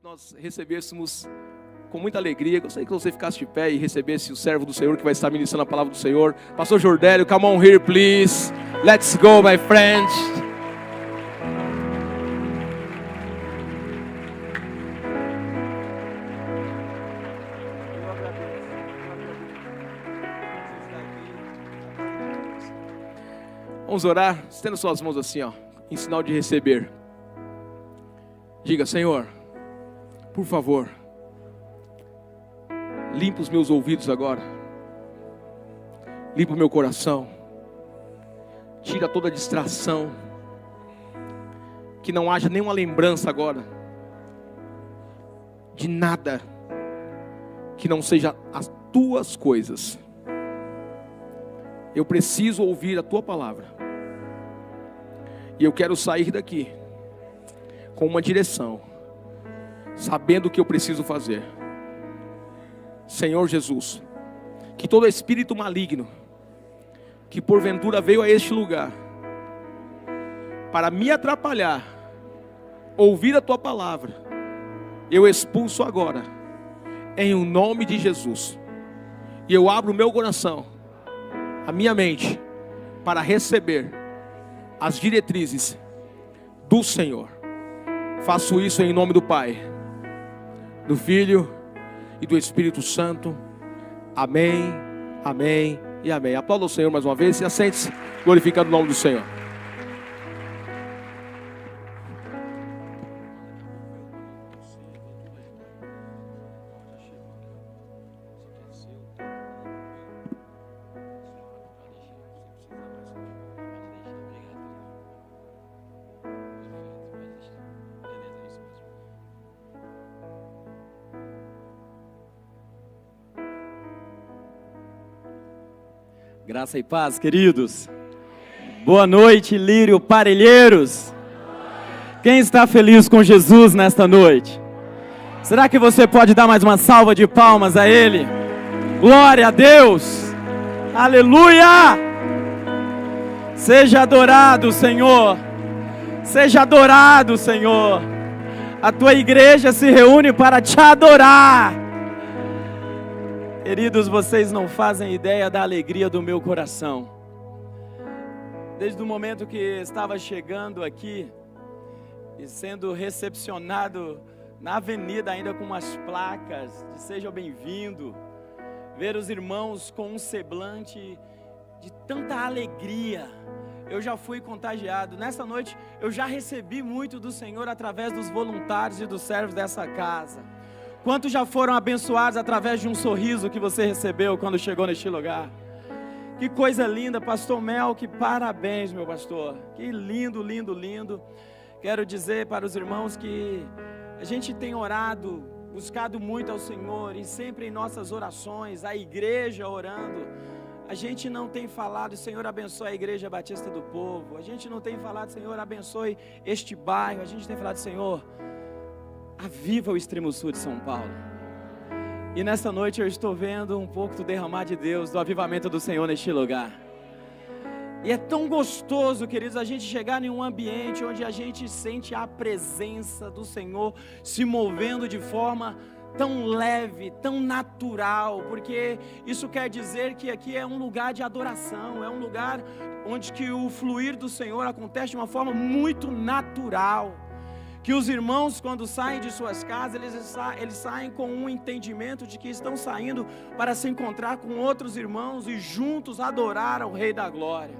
Nós recebêssemos com muita alegria. Gostaria que você ficasse de pé e recebesse o servo do Senhor que vai estar ministrando a palavra do Senhor. Pastor Jordélio, come on here, please. Let's go, my friend. Vamos orar, estenda suas mãos assim, ó, em sinal de receber. Diga: Senhor, por favor, limpa os meus ouvidos agora, limpa o meu coração, tira toda a distração, que não haja nenhuma lembrança agora, de nada, que não seja as tuas coisas. Eu preciso ouvir a tua palavra, e eu quero sair daqui com uma direção, sabendo o que eu preciso fazer. Senhor Jesus, que todo espírito maligno que porventura veio a este lugar para me atrapalhar, ouvir a tua palavra, eu expulso agora, em o nome de Jesus. E eu abro o meu coração, a minha mente, para receber as diretrizes do Senhor. Faço isso em nome do Pai, do Filho e do Espírito Santo. Amém, amém e amém. Aplauda o Senhor mais uma vez e assente-se, glorificando o nome do Senhor. Graça e paz, queridos. Boa noite, Lírio Parelheiros. Quem está feliz com Jesus nesta noite? Será que você pode dar mais uma salva de palmas a Ele? Glória a Deus. Aleluia. Seja adorado, Senhor. Seja adorado, Senhor. A tua igreja se reúne para te adorar. Queridos, vocês não fazem ideia da alegria do meu coração. Desde o momento que estava chegando aqui e sendo recepcionado na avenida ainda com umas placas de seja bem-vindo, ver os irmãos com um semblante de tanta alegria, eu já fui contagiado. Nessa noite eu já recebi muito do Senhor através dos voluntários e dos servos dessa casa. Quantos já foram abençoados através de um sorriso que você recebeu quando chegou neste lugar? Que coisa linda, pastor Mel, que parabéns, meu pastor. Que lindo, lindo, lindo. Quero dizer para os irmãos que a gente tem orado, buscado muito ao Senhor, e sempre em nossas orações, a igreja orando, a gente não tem falado: Senhor, abençoe a Igreja Batista do Povo. A gente não tem falado: Senhor, abençoe este bairro. A gente tem falado: Senhor, aviva o extremo sul de São Paulo. E nesta noite eu estou vendo um pouco do derramar de Deus, do avivamento do Senhor neste lugar. E é tão gostoso, queridos, a gente chegar em um ambiente onde a gente sente a presença do Senhor se movendo de forma tão leve, tão natural, porque isso quer dizer que aqui é um lugar de adoração, é um lugar onde que o fluir do Senhor acontece de uma forma muito natural. Que os irmãos, quando saem de suas casas, eles saem com um entendimento de que estão saindo para se encontrar com outros irmãos e juntos adorar ao Rei da Glória.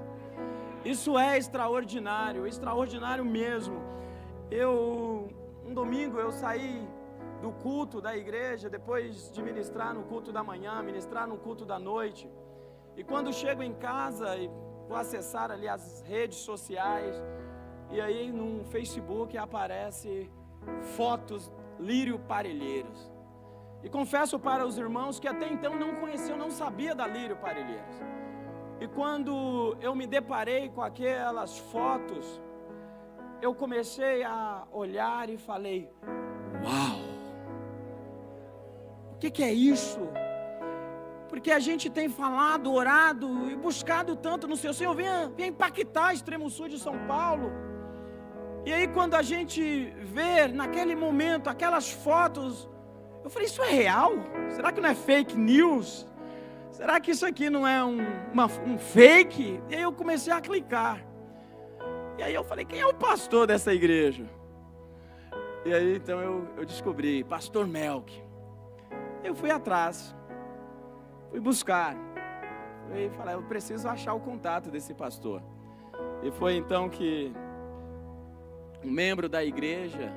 Isso é extraordinário, extraordinário mesmo. Um domingo eu saí do culto da igreja, depois de ministrar no culto da manhã, ministrar no culto da noite. E quando chego em casa e vou acessar ali as redes sociais, e aí no Facebook aparece fotos Lírio Parelheiros. E confesso para os irmãos que até então não conhecia, eu não sabia da Lírio Parelheiros. E quando eu me deparei com aquelas fotos, eu comecei a olhar e falei: uau! O que é isso? Porque a gente tem falado, orado e buscado tanto no Senhor. Senhor, venha impactar o extremo sul de São Paulo. E aí quando a gente vê naquele momento aquelas fotos, eu falei, isso é real? Será que não é fake news? Será que isso aqui não é um fake? E aí eu comecei a clicar. E aí eu falei, quem é o pastor dessa igreja? E aí então eu descobri, pastor Melk. Eu fui atrás, fui buscar. E falei, eu preciso achar o contato desse pastor. E foi então que um membro da igreja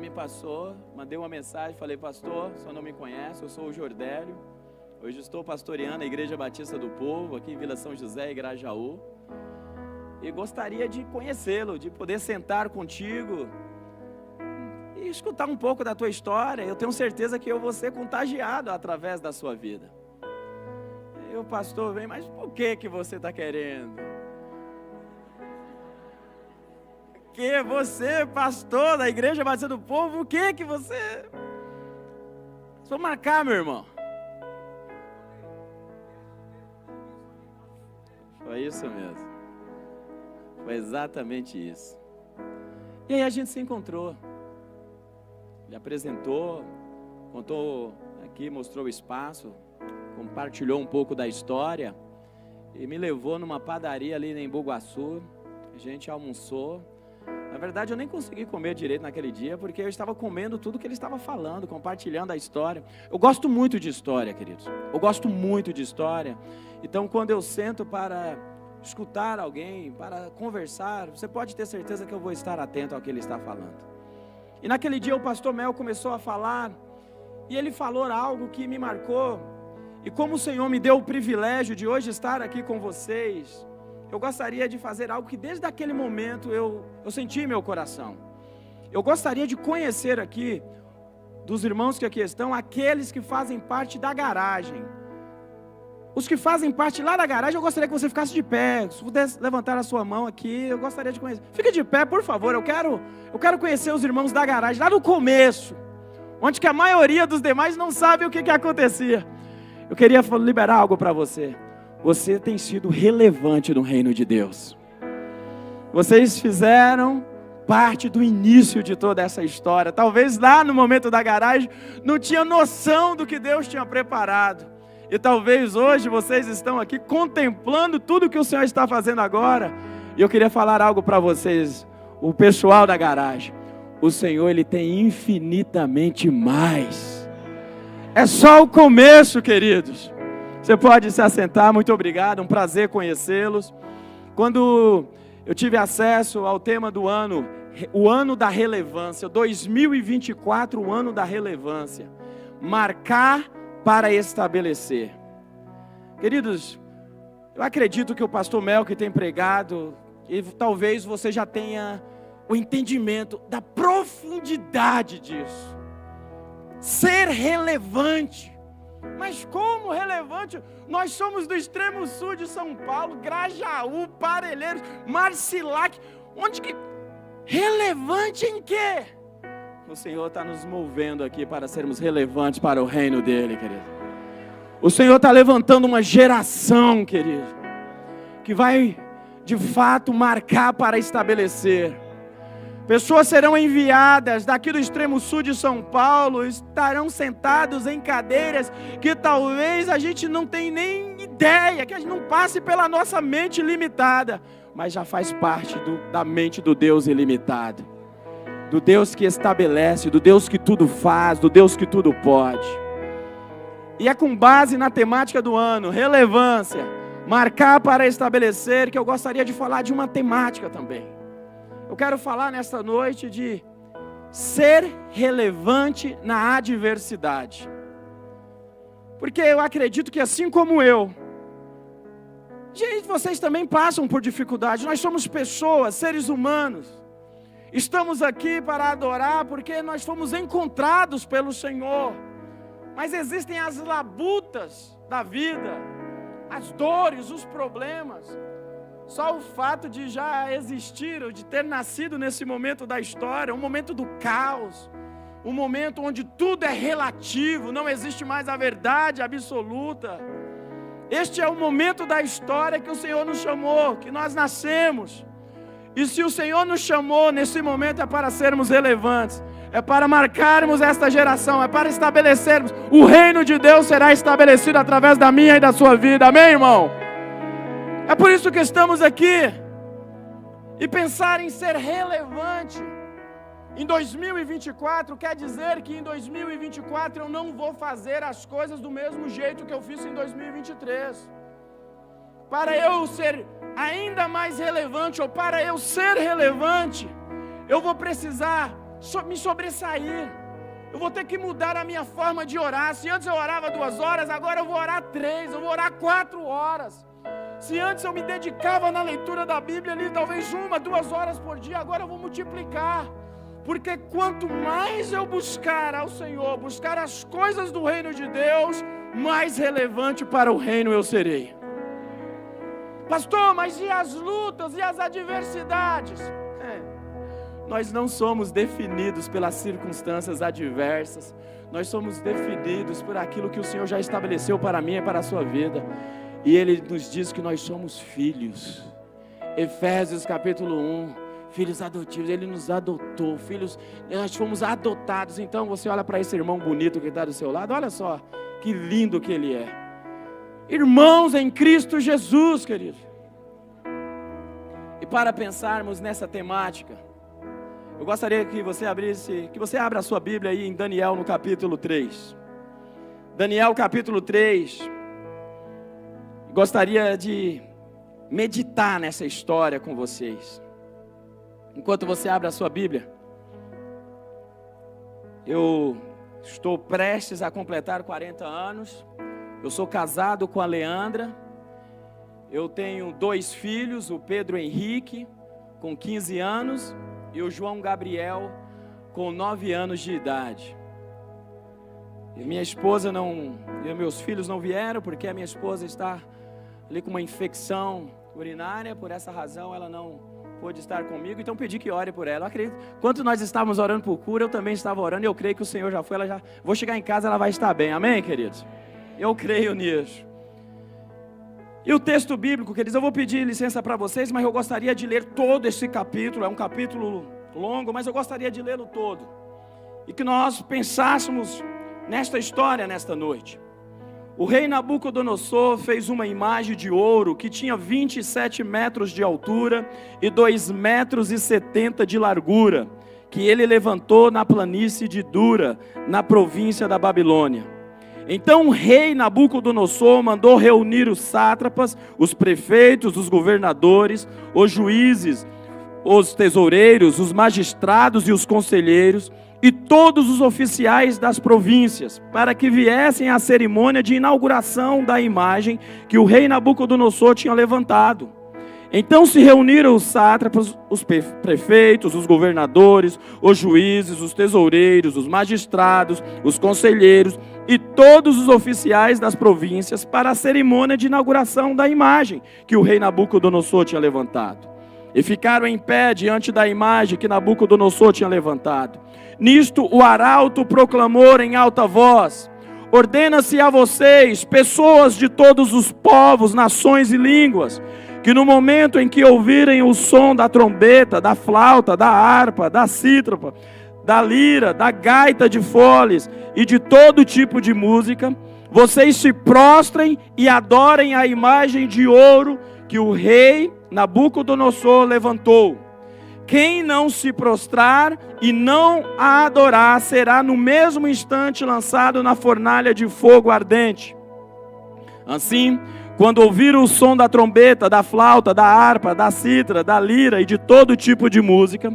me passou, mandei uma mensagem, falei, pastor, o senhor não me conhece, eu sou o Jordélio. Hoje estou pastoreando a Igreja Batista do Povo, aqui em Vila São José e Grajaú. E gostaria de conhecê-lo, de poder sentar contigo e escutar um pouco da tua história. Eu tenho certeza que eu vou ser contagiado através da sua vida. E o pastor vem, mas por que você está querendo? Que você, pastor da Igreja Batista do Povo, o que você... Vou marcar, meu irmão. Foi isso mesmo. Foi exatamente isso. E aí a gente se encontrou. Ele apresentou, contou aqui, mostrou o espaço, compartilhou um pouco da história e me levou numa padaria ali em Bugaçu. A gente almoçou. Na verdade eu nem consegui comer direito naquele dia, porque eu estava comendo tudo que ele estava falando, compartilhando a história. Eu gosto muito de história, queridos. Eu gosto muito de história. Então quando eu sento para escutar alguém, para conversar, você pode ter certeza que eu vou estar atento ao que ele está falando. E naquele dia o pastor Mel começou a falar, e ele falou algo que me marcou. E como o Senhor me deu o privilégio de hoje estar aqui com vocês, eu gostaria de fazer algo que desde aquele momento eu senti em meu coração. Eu gostaria de conhecer aqui, dos irmãos que aqui estão, aqueles que fazem parte da garagem. Os que fazem parte lá da garagem, eu gostaria que você ficasse de pé. Se pudesse levantar a sua mão aqui, eu gostaria de conhecer. Fique de pé, por favor, eu quero conhecer os irmãos da garagem, lá no começo, onde que a maioria dos demais não sabe o que acontecia. Eu queria liberar algo para você. Você tem sido relevante no reino de Deus. Vocês fizeram parte do início de toda essa história. Talvez lá no momento da garagem não tinha noção do que Deus tinha preparado. E talvez hoje vocês estão aqui contemplando tudo que o Senhor está fazendo agora. E eu queria falar algo para vocês, o pessoal da garagem. O Senhor, Ele tem infinitamente mais. É só o começo, queridos. Você pode se assentar, muito obrigado, um prazer conhecê-los. Quando eu tive acesso ao tema do ano, o ano da relevância, 2024, o ano da relevância. Marcar para estabelecer. Queridos, eu acredito que o pastor Melk tem pregado, e talvez você já tenha o entendimento da profundidade disso. Ser relevante. Mas como relevante? Nós somos do extremo sul de São Paulo, Grajaú, Parelheiros, Marcilac. Onde que... Relevante em quê? O Senhor está nos movendo aqui para sermos relevantes para o reino dEle, querido. O Senhor está levantando uma geração, querido, que vai, de fato, marcar para estabelecer. Pessoas serão enviadas daqui do extremo sul de São Paulo, estarão sentados em cadeiras que talvez a gente não tenha nem ideia, que a gente não passe pela nossa mente limitada, mas já faz parte da mente do Deus ilimitado. Do Deus que estabelece, do Deus que tudo faz, do Deus que tudo pode. E é com base na temática do ano, relevância, marcar para estabelecer, que eu gostaria de falar de uma temática também. Eu quero falar nesta noite de ser relevante na adversidade. Porque eu acredito que assim como eu, gente, vocês também passam por dificuldade. Nós somos pessoas, seres humanos. Estamos aqui para adorar porque nós fomos encontrados pelo Senhor. Mas existem as labutas da vida, as dores, os problemas. Só o fato de já existir, ou de ter nascido nesse momento da história, um momento do caos, um momento onde tudo é relativo, não existe mais a verdade absoluta. Este é o momento da história que o Senhor nos chamou, que nós nascemos. E se o Senhor nos chamou nesse momento é para sermos relevantes, é para marcarmos esta geração, é para estabelecermos. O reino de Deus será estabelecido através da minha e da sua vida, amém, irmão? É por isso que estamos aqui. E pensar em ser relevante em 2024 quer dizer que em 2024 eu não vou fazer as coisas do mesmo jeito que eu fiz em 2023. Para eu ser ainda mais relevante, ou para eu ser relevante, eu vou precisar me sobressair. Eu vou ter que mudar a minha forma de orar. Se antes eu orava 2 horas, agora eu vou orar 3, eu vou orar 4 horas. Se antes eu me dedicava na leitura da Bíblia ali, talvez 1, 2 horas por dia, agora eu vou multiplicar. Porque quanto mais eu buscar ao Senhor, buscar as coisas do reino de Deus, mais relevante para o reino eu serei. Pastor, mas e as lutas e as adversidades? Nós não somos definidos pelas circunstâncias adversas. Nós somos definidos por aquilo que o Senhor já estabeleceu para mim e para a sua vida. E Ele nos diz que nós somos filhos. Efésios capítulo 1, filhos adotivos. Ele nos adotou, filhos, nós fomos adotados. Então você olha para esse irmão bonito que está do seu lado, olha só, que lindo que ele é. Irmãos em Cristo Jesus, querido. E para pensarmos nessa temática, eu gostaria que você abra a sua Bíblia aí em Daniel no capítulo 3. Daniel capítulo 3. Gostaria de meditar nessa história com vocês. Enquanto você abre a sua Bíblia, eu estou prestes a completar 40 anos. Eu sou casado com a Leandra. Eu tenho 2 filhos, o Pedro Henrique, com 15 anos, e o João Gabriel, com 9 anos de idade. E minha esposa e meus filhos não vieram, porque a minha esposa está ali com uma infecção urinária. Por essa razão ela não pôde estar comigo, então pedi que ore por ela. Eu acredito, enquanto nós estávamos orando por cura, eu também estava orando, e eu creio que o Senhor já foi, vou chegar em casa, ela vai estar bem, amém, queridos? Eu creio nisso. E o texto bíblico, queridos, eu vou pedir licença para vocês, mas eu gostaria de ler todo esse capítulo. É um capítulo longo, mas eu gostaria de lê-lo todo, e que nós pensássemos nesta história nesta noite. O rei Nabucodonosor fez uma imagem de ouro que tinha 27 metros de altura e 2,70 metros de largura, que ele levantou na planície de Dura, na província da Babilônia. Então o rei Nabucodonosor mandou reunir os sátrapas, os prefeitos, os governadores, os juízes, os tesoureiros, os magistrados e os conselheiros, e todos os oficiais das províncias, para que viessem à cerimônia de inauguração da imagem que o rei Nabucodonosor tinha levantado. Então se reuniram os sátrapas, os prefeitos, os governadores, os juízes, os tesoureiros, os magistrados, os conselheiros e todos os oficiais das províncias para a cerimônia de inauguração da imagem que o rei Nabucodonosor tinha levantado. E ficaram em pé diante da imagem que Nabucodonosor tinha levantado. Nisto o arauto proclamou em alta voz: ordena-se a vocês, pessoas de todos os povos, nações e línguas, que no momento em que ouvirem o som da trombeta, da flauta, da harpa, da cítara, da lira, da gaita de foles e de todo tipo de música, vocês se prostrem e adorem a imagem de ouro que o rei Nabucodonosor levantou. Quem não se prostrar e não a adorar será no mesmo instante lançado na fornalha de fogo ardente. Assim, quando ouviram o som da trombeta, da flauta, da harpa, da cítara, da lira e de todo tipo de música,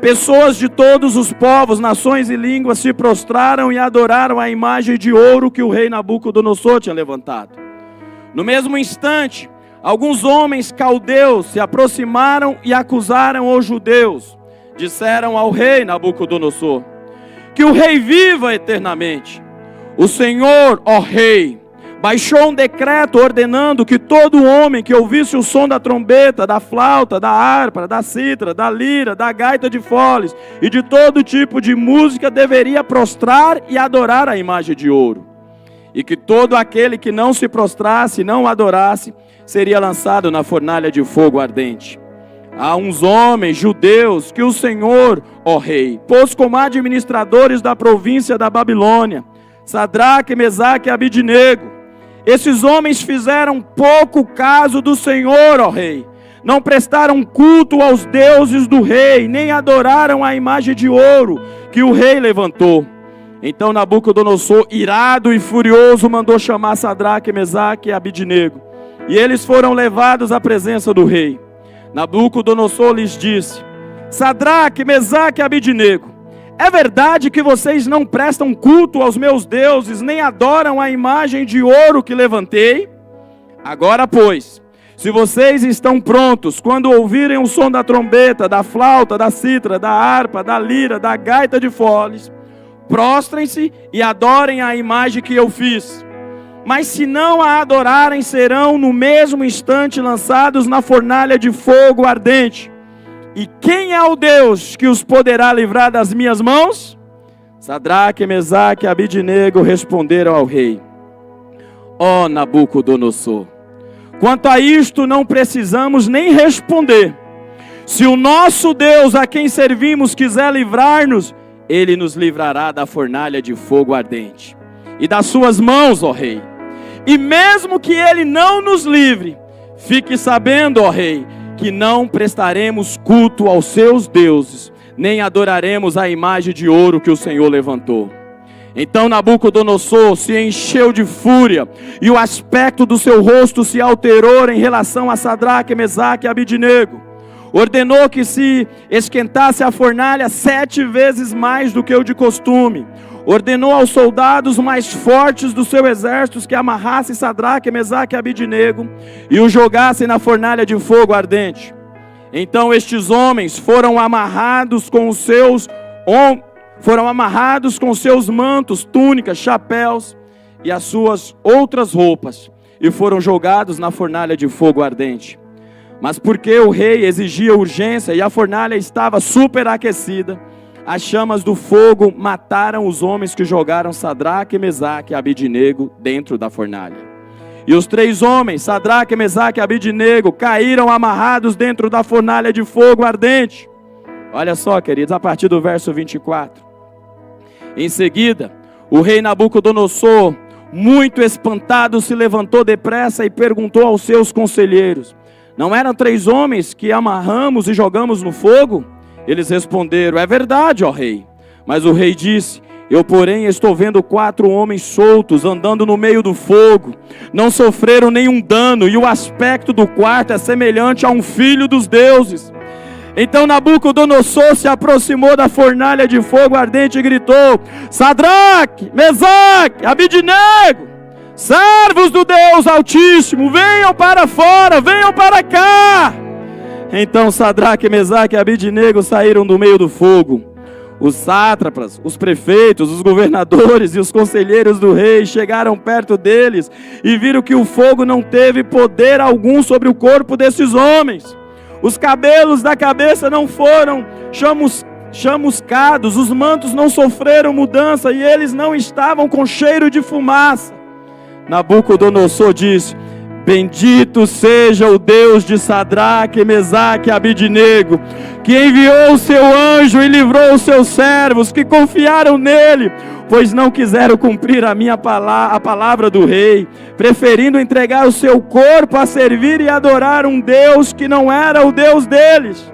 pessoas de todos os povos, nações e línguas se prostraram e adoraram a imagem de ouro que o rei Nabucodonosor tinha levantado. No mesmo instante, alguns homens caldeus se aproximaram e acusaram os judeus. Disseram ao rei Nabucodonosor: que o rei viva eternamente. O Senhor, ó rei, baixou um decreto ordenando que todo homem que ouvisse o som da trombeta, da flauta, da harpa, da cítara, da lira, da gaita de foles e de todo tipo de música deveria prostrar e adorar a imagem de ouro. E que todo aquele que não se prostrasse e não adorasse seria lançado na fornalha de fogo ardente. Há uns homens judeus que o Senhor, ó rei, pôs como administradores da província da Babilônia, Sadraque, Mesaque e Abidnego. Esses homens fizeram pouco caso do Senhor, ó rei. Não prestaram culto aos deuses do rei, nem adoraram a imagem de ouro que o rei levantou. Então Nabucodonosor, irado e furioso, mandou chamar Sadraque, Mesaque e Abidnego. E eles foram levados à presença do rei. Nabucodonosor lhes disse: Sadraque, Mesaque e Abidnego, é verdade que vocês não prestam culto aos meus deuses, nem adoram a imagem de ouro que levantei? Agora, pois, se vocês estão prontos, quando ouvirem o som da trombeta, da flauta, da cítara, da harpa, da lira, da gaita de foles, prostrem-se e adorem a imagem que eu fiz. Mas se não a adorarem, serão no mesmo instante lançados na fornalha de fogo ardente. E quem é o Deus que os poderá livrar das minhas mãos? Sadraque, Mesaque e Abidnego responderam ao rei: Ó Nabucodonosor, quanto a isto não precisamos nem responder. Se o nosso Deus a quem servimos quiser livrar-nos, ele nos livrará da fornalha de fogo ardente e das suas mãos, ó rei. E mesmo que ele não nos livre, fique sabendo, ó rei, que não prestaremos culto aos seus deuses, nem adoraremos a imagem de ouro que o Senhor levantou. Então Nabucodonosor se encheu de fúria, e o aspecto do seu rosto se alterou em relação a Sadraque, Mesaque e Abidnego. Ordenou que se esquentasse a fornalha 7 vezes mais do que o de costume. Ordenou aos soldados mais fortes do seu exército que amarrassem Sadraque, Mesaque e Abidnego e o jogassem na fornalha de fogo ardente. Então estes homens foram amarrados com os seus mantos, túnicas, chapéus e as suas outras roupas, e foram jogados na fornalha de fogo ardente. Mas porque o rei exigia urgência e a fornalha estava superaquecida, as chamas do fogo mataram os homens que jogaram Sadraque, Mesaque e Abidnego dentro da fornalha. E os 3 homens, Sadraque, Mesaque e Abidnego, caíram amarrados dentro da fornalha de fogo ardente. Olha só, queridos, a partir do verso 24. Em seguida, o rei Nabucodonosor, muito espantado, se levantou depressa e perguntou aos seus conselheiros: Não eram 3 homens que amarramos e jogamos no fogo? Eles responderam: É verdade, ó rei. Mas o rei disse: Eu, porém, estou vendo 4 homens soltos andando no meio do fogo. Não sofreram nenhum dano, e o aspecto do quarto é semelhante a um filho dos deuses. Então Nabucodonosor se aproximou da fornalha de fogo ardente e gritou: Sadraque, Mesaque, Abidnego, servos do Deus Altíssimo, venham para fora, venham para cá. Então Sadraque, Mesaque e Abidnego saíram do meio do fogo. Os sátrapas, os prefeitos, os governadores e os conselheiros do rei chegaram perto deles e viram que o fogo não teve poder algum sobre o corpo desses homens. Os cabelos da cabeça não foram chamuscados, os mantos não sofreram mudança e eles não estavam com cheiro de fumaça. Nabucodonosor disse: Bendito seja o Deus de Sadraque, Mesaque e Abidnego, que enviou o seu anjo e livrou os seus servos que confiaram nele, pois não quiseram cumprir a palavra do rei, preferindo entregar o seu corpo a servir e adorar um Deus que não era o Deus deles.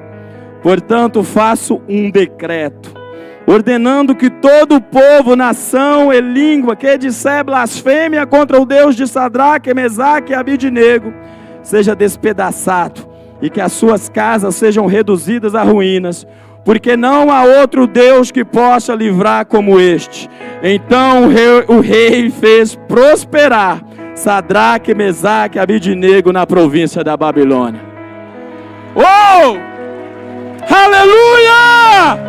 Portanto, faço um decreto, ordenando que todo o povo, nação e língua que disser blasfêmia contra o Deus de Sadraque, Mesaque e Abidnego seja despedaçado e que as suas casas sejam reduzidas a ruínas, porque não há outro Deus que possa livrar como este. Então o rei fez prosperar Sadraque, Mesaque e Abidnego na província da Babilônia. Oh! Aleluia!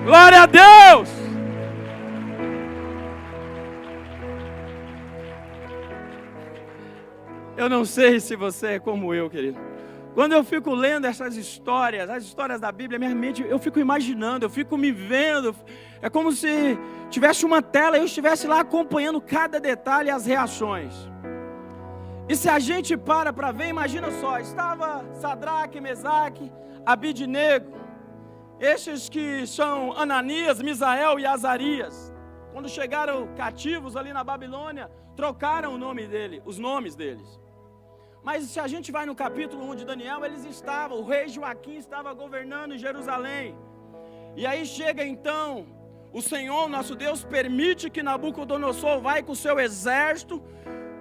Glória a Deus! Eu não sei se você é como eu, querido. Quando eu fico lendo essas histórias, as histórias da Bíblia, minha mente, eu fico imaginando, eu fico me vendo. É como se tivesse uma tela e eu estivesse lá acompanhando cada detalhe e as reações. E se a gente para ver, imagina só, estava Sadraque, Mesaque, Abidnego, estes que são Ananias, Misael e Azarias, quando chegaram cativos ali na Babilônia, trocaram os nomes deles. Mas se a gente vai no capítulo 1 de Daniel, o rei Joaquim estava governando em Jerusalém. E aí chega então, o Senhor, nosso Deus, permite que Nabucodonosor vai com o seu exército,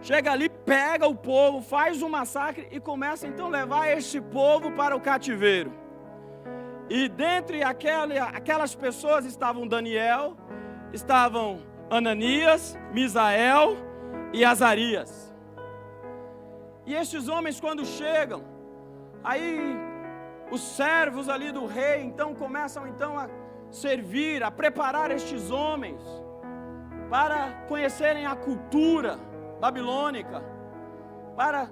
chega ali, pega o povo, faz um massacre e começa então a levar este povo para o cativeiro. E dentre aquelas pessoas estavam Daniel, estavam Ananias, Misael e Azarias. E estes homens, quando chegam, aí os servos ali do rei então começam então a servir, a preparar estes homens para conhecerem a cultura babilônica, para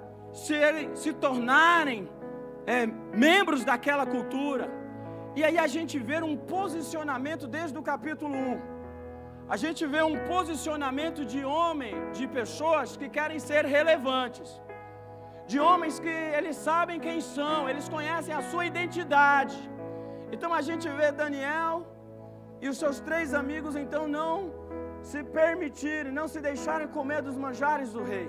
se tornarem membros daquela cultura. E aí a gente vê um posicionamento desde o capítulo 1. A gente vê um posicionamento de pessoas que querem ser relevantes. De homens que eles sabem quem são, eles conhecem a sua identidade. Então a gente vê Daniel e os seus 3 amigos então não se permitirem, não se deixarem comer dos manjares do rei.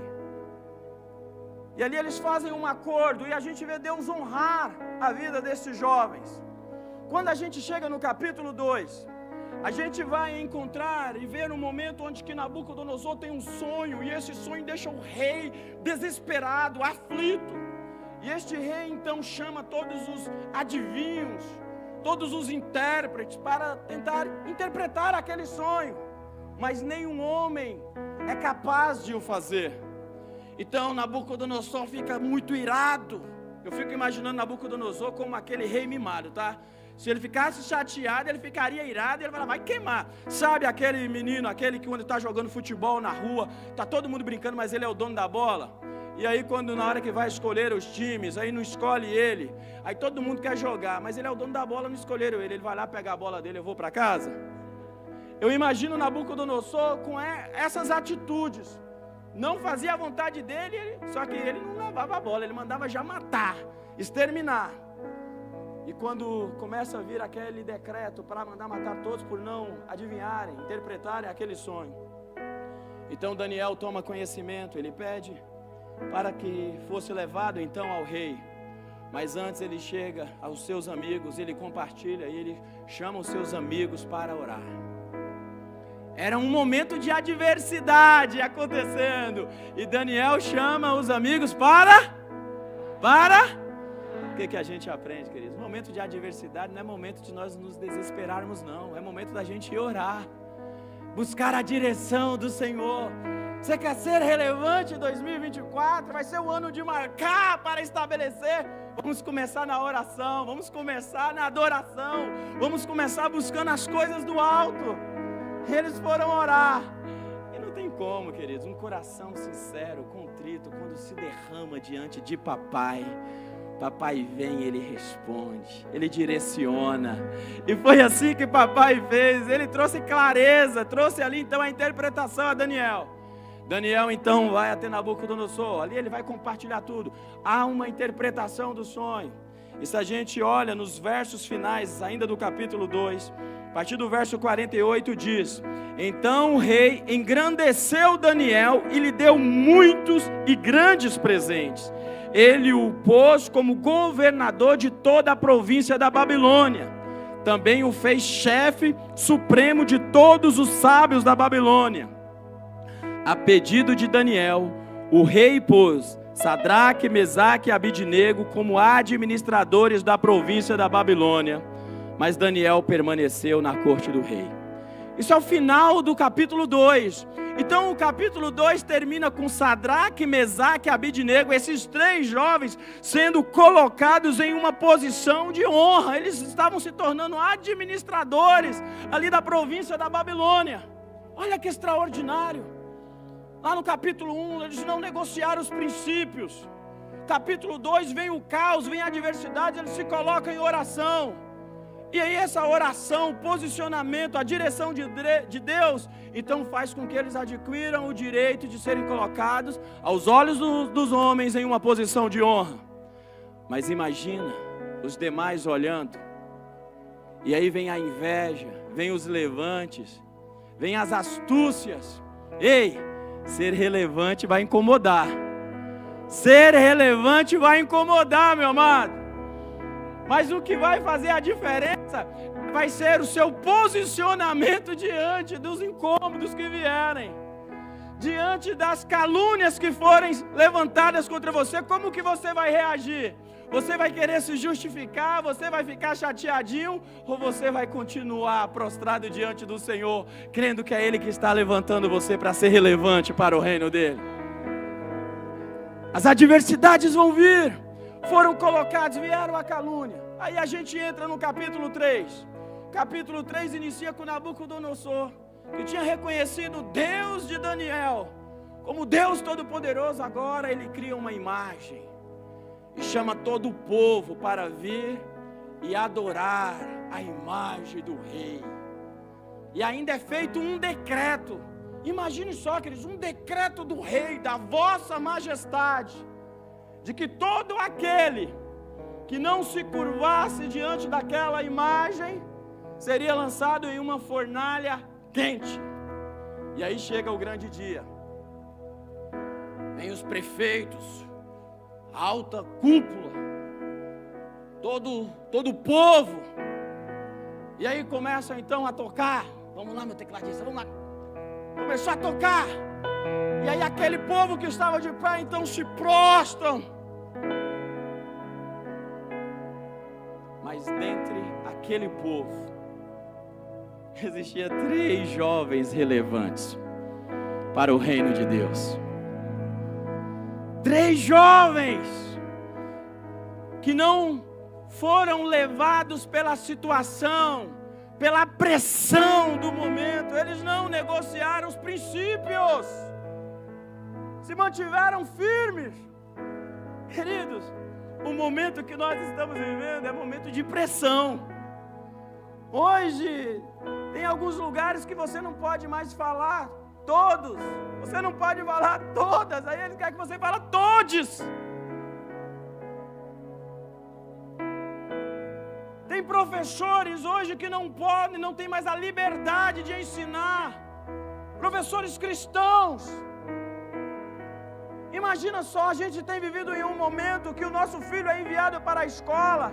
E ali eles fazem um acordo e a gente vê Deus honrar a vida desses jovens. Quando a gente chega no capítulo 2, a gente vai encontrar e ver um momento onde que Nabucodonosor tem um sonho, e esse sonho deixa o rei desesperado, aflito. E este rei então chama todos os adivinhos, todos os intérpretes para tentar interpretar aquele sonho, mas nenhum homem é capaz de o fazer. Então Nabucodonosor fica muito irado. Eu fico imaginando Nabucodonosor como aquele rei mimado, tá? Se ele ficasse chateado, ele ficaria irado, ele vai queimar. Sabe aquele menino, aquele que quando está jogando futebol na rua, está todo mundo brincando, mas ele é o dono da bola? E aí quando na hora que vai escolher os times, aí não escolhe ele, aí todo mundo quer jogar, mas ele é o dono da bola, não escolheram ele vai lá pegar a bola dele, eu vou para casa? Eu imagino Nabucodonosor com essas atitudes. Não fazia a vontade dele, só que ele não levava a bola, ele mandava já matar, exterminar. E quando começa a vir aquele decreto para mandar matar todos por não adivinharem, interpretarem aquele sonho, então Daniel toma conhecimento, ele pede para que fosse levado então ao rei. Mas antes ele chega aos seus amigos, ele compartilha e ele chama os seus amigos para orar. Era um momento de adversidade acontecendo, e Daniel chama os amigos para... O que a gente aprende, queridos? Momento de adversidade não é momento de nós nos desesperarmos, não. É momento da gente orar, buscar a direção do Senhor. Você quer ser relevante em 2024? Vai ser o ano de marcar para estabelecer. Vamos começar na oração, vamos começar na adoração, vamos começar buscando as coisas do alto. Eles foram orar. E não tem como, queridos, um coração sincero, contrito, quando se derrama diante de papai, papai vem, ele responde, ele direciona. E foi assim que papai fez. Ele trouxe clareza, trouxe ali então a interpretação a Daniel. Daniel então vai até Nabucodonosor, ali ele vai compartilhar tudo. Há uma interpretação do sonho. E se a gente olha nos versos finais ainda do capítulo 2, a partir do verso 48 diz: então o rei engrandeceu Daniel e lhe deu muitos e grandes presentes. Ele o pôs como governador de toda a província da Babilônia. Também o fez chefe supremo de todos os sábios da Babilônia. A pedido de Daniel, o rei pôs Sadraque, Mesaque e Abidnego como administradores da província da Babilônia. Mas Daniel permaneceu na corte do rei. Isso é o final do capítulo 2. Então o capítulo 2 termina com Sadraque, Mesaque e Abidnego, esses 3 jovens sendo colocados em uma posição de honra. Eles estavam se tornando administradores ali da província da Babilônia. Olha que extraordinário. Lá no capítulo 1 eles não negociaram os princípios. Capítulo 2 vem o caos, vem a adversidade, eles se colocam em oração. E aí essa oração, o posicionamento, a direção de Deus, então faz com que eles adquiram o direito de serem colocados aos olhos dos homens em uma posição de honra. Mas imagina os demais olhando, e aí vem a inveja, vem os levantes, vem as astúcias. Ei, ser relevante vai incomodar. Ser relevante vai incomodar, meu amado. Mas o que vai fazer a diferença vai ser o seu posicionamento diante dos incômodos que vierem, diante das calúnias que forem levantadas contra você. Como que você vai reagir? Você vai querer se justificar? Você vai ficar chateadinho? Ou você vai continuar prostrado diante do Senhor, crendo que é Ele que está levantando você para ser relevante para o reino dEle? As adversidades vão vir. Foram colocados, vieram a calúnia. Aí a gente entra no capítulo 3. Capítulo 3 inicia com Nabucodonosor, que tinha reconhecido o Deus de Daniel como Deus Todo-Poderoso. Agora ele cria uma imagem e chama todo o povo para vir e adorar a imagem do rei. E ainda é feito um decreto. Imagine só, queridos, um decreto do rei, da vossa majestade, de que todo aquele que não se curvasse diante daquela imagem seria lançado em uma fornalha quente. E aí chega o grande dia. Vem os prefeitos, a alta cúpula, todo o povo. E aí começam então a tocar. Vamos lá, meu tecladista, vamos lá. Começou a tocar. E aí aquele povo que estava de pé então se prostram. Mas dentre aquele povo existia 3 jovens relevantes para o reino de Deus. 3 jovens que não foram levados pela situação, pela pressão do momento. Eles não negociaram os princípios, se mantiveram firmes. Queridos, o momento que nós estamos vivendo é momento de pressão. Hoje tem alguns lugares que você não pode mais falar todos, você não pode falar todas, aí eles querem que você fale todes. Tem professores hoje que não podem, não tem mais a liberdade de ensinar, professores cristãos. Imagina só, a gente tem vivido em um momento que o nosso filho é enviado para a escola,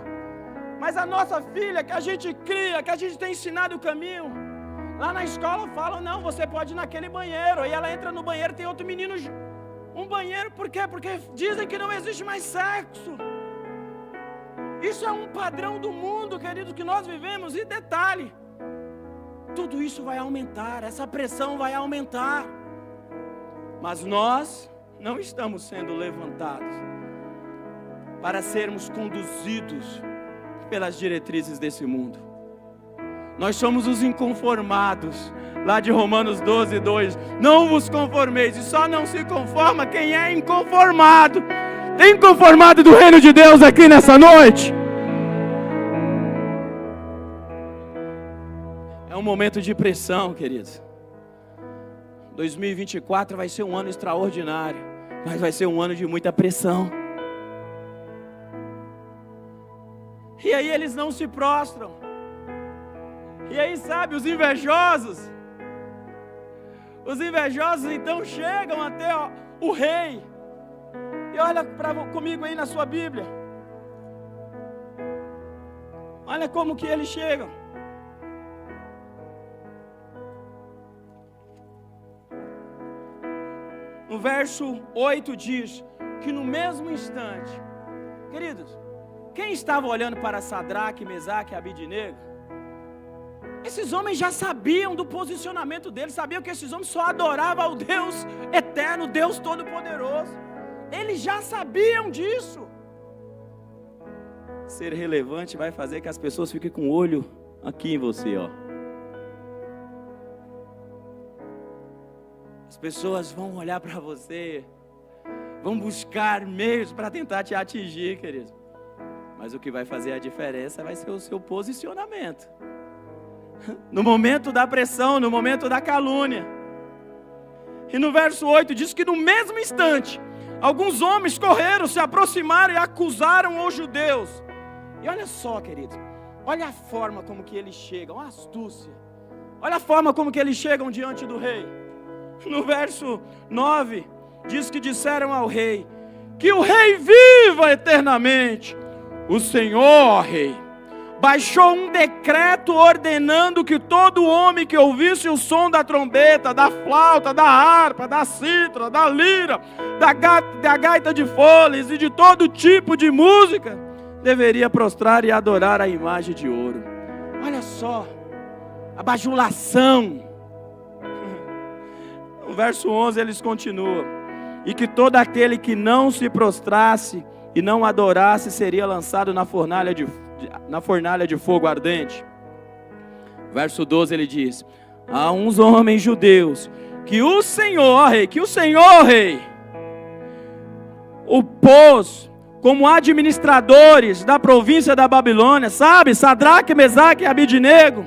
mas a nossa filha que a gente cria, que a gente tem ensinado o caminho, lá na escola falam, não, você pode ir naquele banheiro. Aí ela entra no banheiro, tem outro menino, um banheiro, por quê? Porque dizem que não existe mais sexo. Isso é um padrão do mundo, querido, que nós vivemos. E detalhe, tudo isso vai aumentar, essa pressão vai aumentar, mas nós não estamos sendo levantados para sermos conduzidos pelas diretrizes desse mundo. Nós somos os inconformados, lá de Romanos 12:2. Não vos conformeis, e só não se conforma quem é inconformado. Tem inconformado do reino de Deus aqui nessa noite? É um momento de pressão, queridos. 2024 vai ser um ano extraordinário, mas vai ser um ano de muita pressão. E aí eles não se prostram. E aí, sabe, os invejosos então chegam até o rei. E olha comigo aí na sua Bíblia. Olha como que eles chegam. No verso 8 diz que no mesmo instante, queridos, quem estava olhando para Sadraque, Mesaque e Abidnego, esses homens já sabiam do posicionamento deles, sabiam que esses homens só adoravam ao Deus eterno, Deus Todo-Poderoso. Eles já sabiam disso. Ser relevante vai fazer que as pessoas fiquem com o olho aqui em você, ó. As pessoas vão olhar para você, vão buscar meios para tentar te atingir, querido. Mas o que vai fazer a diferença vai ser o seu posicionamento. No momento da pressão, no momento da calúnia. E no verso 8 diz que no mesmo instante, alguns homens correram, se aproximaram e acusaram os judeus. E olha só, queridos, olha a forma como que eles chegam, a astúcia. Olha a forma como que eles chegam diante do rei. No verso 9, diz que disseram ao rei, que o rei viva eternamente. O Senhor, ó rei, baixou um decreto ordenando que todo homem que ouvisse o som da trombeta, da flauta, da harpa, da cítara, da lira, da gaita de foles e de todo tipo de música, deveria prostrar e adorar a imagem de ouro. Olha só, a bajulação. No verso 11 eles continuam, e que todo aquele que não se prostrasse e não adorasse seria lançado na fornalha de fogo ardente. Verso 12 ele diz, há uns homens judeus que o Senhor, rei, o pôs como administradores da província da Babilônia, sabe, Sadraque, Mesaque e Abidnego.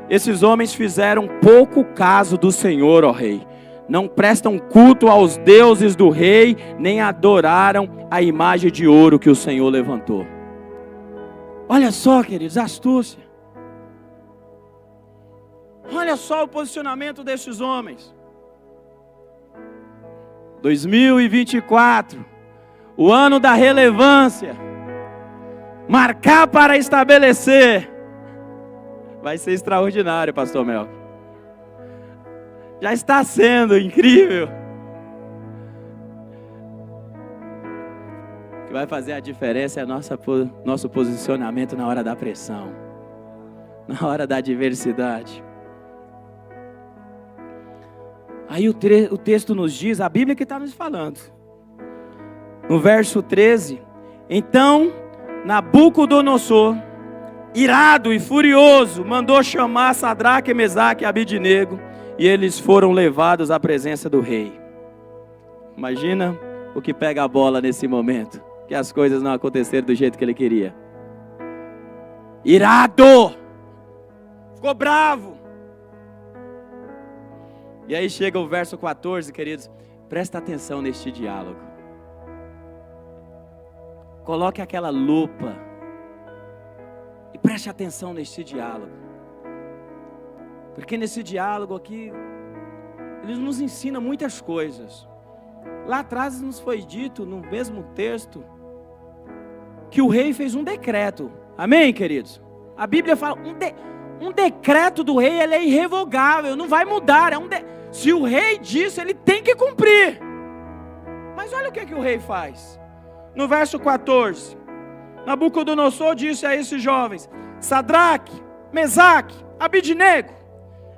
Esses homens fizeram pouco caso do Senhor, ó rei. Não prestam culto aos deuses do rei, nem adoraram a imagem de ouro que o Senhor levantou. Olha só, queridos, a astúcia. Olha só o posicionamento desses homens. 2024, o ano da relevância, marcar para estabelecer. Vai ser extraordinário, pastor Mel. Já está sendo incrível. O que vai fazer a diferença é nosso posicionamento na hora da pressão, na hora da adversidade. Aí o texto nos diz, a Bíblia que está nos falando. No verso 13, então Nabucodonosor, irado e furioso, mandou chamar Sadraque, Mesaque e Abidnego, e eles foram levados à presença do rei. Imagina o que pega a bola nesse momento, que as coisas não aconteceram do jeito que ele queria. Irado, ficou bravo. E aí chega o verso 14, queridos, presta atenção neste diálogo. Coloque aquela lupa e preste atenção neste diálogo. Porque nesse diálogo aqui, ele nos ensina muitas coisas. Lá atrás nos foi dito, no mesmo texto, que o rei fez um decreto. Amém, queridos? A Bíblia fala, um decreto do rei, ele é irrevogável, não vai mudar. Se o rei disse, ele tem que cumprir. Mas olha o que o rei faz. No verso 14, Nabucodonosor disse a esses jovens, Sadraque, Mesaque, Abidnego,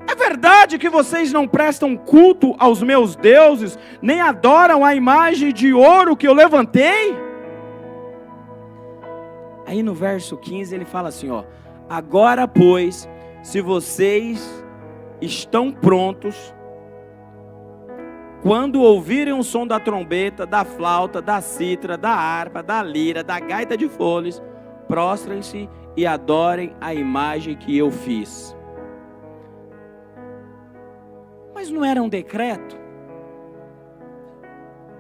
é verdade que vocês não prestam culto aos meus deuses, nem adoram a imagem de ouro que eu levantei? Aí no verso 15 ele fala assim, ó, agora pois, se vocês estão prontos, quando ouvirem o som da trombeta, da flauta, da cítara, da harpa, da lira, da gaita de foles, prostrem-se e adorem a imagem que eu fiz. Mas não era um decreto?